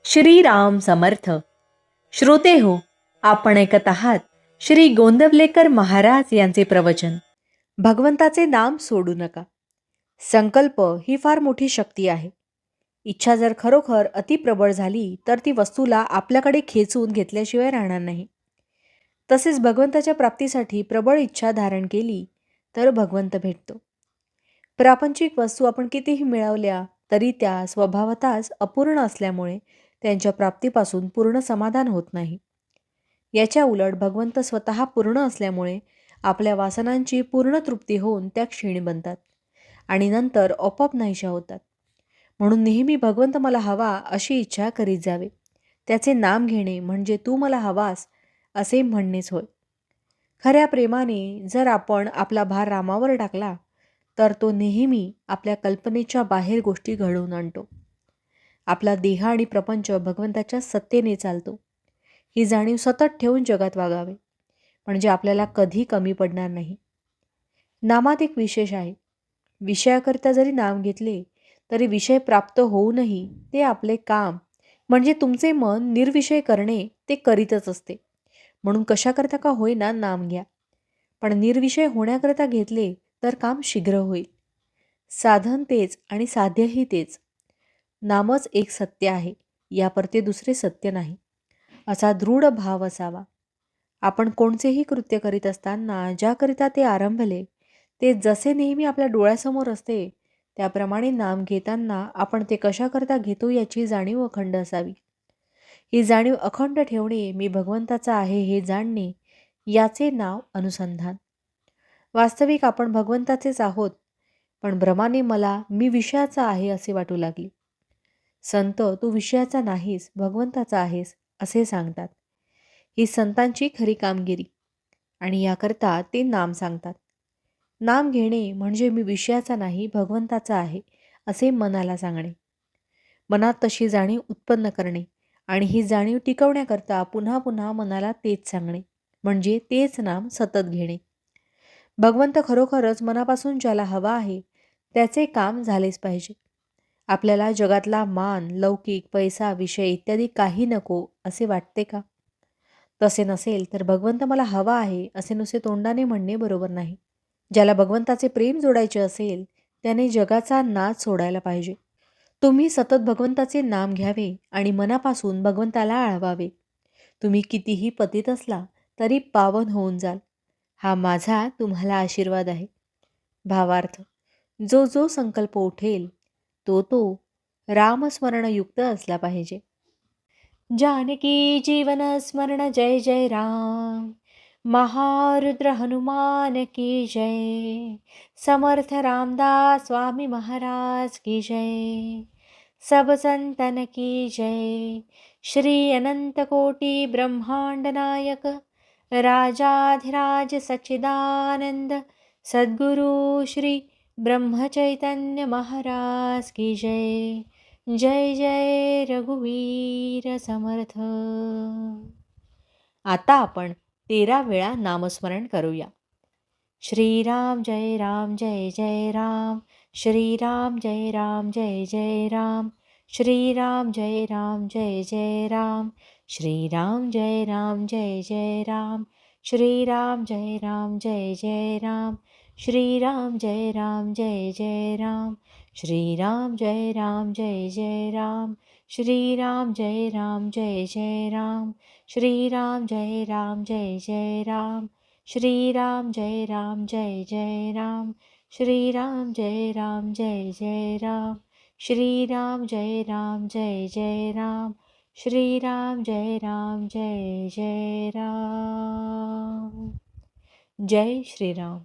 श्रीराम समर्थ. श्रोते हो, आपण ऐकत आहात श्री गोंदवलेकर महाराज यांचे प्रवचन. भगवंताचे नाम सोडू नका. संकल्प ही फार मोठी शक्ती आहे. इच्छा जर खरोखर अतिप्रबळ झाली तर ती वस्तूला आपल्याकडे खेचून घेतल्याशिवाय राहणार नाही. तसेच भगवंताच्या प्राप्तीसाठी प्रबळ इच्छा धारण केली तर भगवंत भेटतो. प्रापंचिक वस्तू आपण कितीही मिळवल्या तरी त्या स्वभावतःच अपूर्ण असल्यामुळे त्यांच्या प्राप्तीपासून पूर्ण समाधान होत नाही. याच्या उलट भगवंत स्वतः पूर्ण असल्यामुळे आपल्या वासनांची पूर्ण तृप्ती होऊन त्या क्षीण बनतात आणि नंतर आपोआप नाहीशा होतात. म्हणून नेहमी भगवंत मला हवा अशी इच्छा करीत जावे. त्याचे नाम घेणे म्हणजे तू मला हवास असे म्हणणेच होय. खऱ्या प्रेमाने जर आपण आपला भार रामावर टाकला तर तो नेहमी आपल्या कल्पनेच्या बाहेर गोष्टी घडवून आणतो. आपला देह आणि प्रपंच भगवंताच्या सत्तेने चालतो. ही जाणीव सतत ठेवून जगात वागावे म्हणजे आपल्याला कधी कमी पडणार नाही. नामात एक विशेष आहे. विषयाकरिता जरी नाम घेतले तरी विषय प्राप्त होऊनही ते आपले काम म्हणजे तुमचे मन निर्विषय करणे ते करीतच असते. म्हणून कशाकरता का होईना नाम घ्या, पण निर्विषय होण्याकरता घेतले तर काम शीघ्र होईल. साधन तेच आणि साध्यही तेच. नामच एक सत्य आहे, यापरते दुसरे सत्य नाही, असा दृढ भाव असावा. आपण कोणतेही कृत्य करीत असताना ज्याकरिता ते आरंभले ते जसे नेहमी आपल्या डोळ्यासमोर असते त्याप्रमाणे नाम घेताना आपण ते कशाकरता घेतो याची जाणीव अखंड असावी. ही जाणीव अखंड ठेवणे, मी भगवंताचा आहे हे जाणणे, याचे नाव अनुसंधान. वास्तविक आपण भगवंताचेच आहोत, पण भ्रमाने मला मी विषयाचा आहे असे वाटू लागले. संत तू विषयाचा नाहीस, भगवंताचा आहेस असे सांगतात. ही संतांची खरी कामगिरी आणि याकरता ते नाम सांगतात. नाम घेणे म्हणजे मी विषयाचा नाही, भगवंताचा आहे असे मनाला सांगणे. मनात तशी जाणीव उत्पन्न करणे आणि ही जाणीव टिकवण्याकरता पुन्हा पुन्हा मनाला तेच सांगणे म्हणजे तेच नाम सतत घेणे. भगवंत खरोखरच मनापासून ज्याला हवा आहे त्याचे काम झालेच पाहिजे. आपल्याला जगातला मान, लौकिक, पैसा, विषय इत्यादी काही नको असे वाटते का? तसे नसेल तर भगवंत मला हवा आहे असे नुसते तोंडाने म्हणणे बरोबर नाही. ज्याला भगवंताचे प्रेम जोडायचे असेल त्याने जगाचा नाद सोडायला पाहिजे. तुम्ही सतत भगवंताचे नाम घ्यावे आणि मनापासून भगवंताला आळवावे. तुम्ही कितीही पतित असला तरी पावन होऊन जाल, हा माझा तुम्हाला आशीर्वाद आहे. भावार्थ, जो जो संकल्प उठेल तो रामस्मरणयुक्त असला पाहिजे. जानकी जीवन स्मरण जय जय राम. महारुद्र हनुमान की जय. समर्थ रामदास स्वामी महाराज की जय. सब संतन की जय. श्री अनंत कोटि ब्रह्मांड नायक राजाधिराज सच्चिदानंद सद्गुरु श्री ब्रह्मचैतन्य महाराज की जय. जय जय रघुवीर समर्थ. आता आपण 13 वेळा नामस्मरण करूया. श्रीराम जय राम जय जय राम. श्रीराम जय राम जय जय राम. श्रीराम जय राम जय जय राम. श्रीराम जय राम जय जय राम. श्रीराम जय राम जय जय राम. श्रीराम जय राम जय जय राम. श्रीराम जय राम जय जय राम. श्रीराम जय राम जय जय राम. श्रीराम जय राम जय जय राम. श्रीराम जय राम जय जय राम. श्रीराम जय राम जय जय राम. श्रीराम जय राम जय जय राम. श्रीराम जय राम जय जय राम. जय श्रीराम.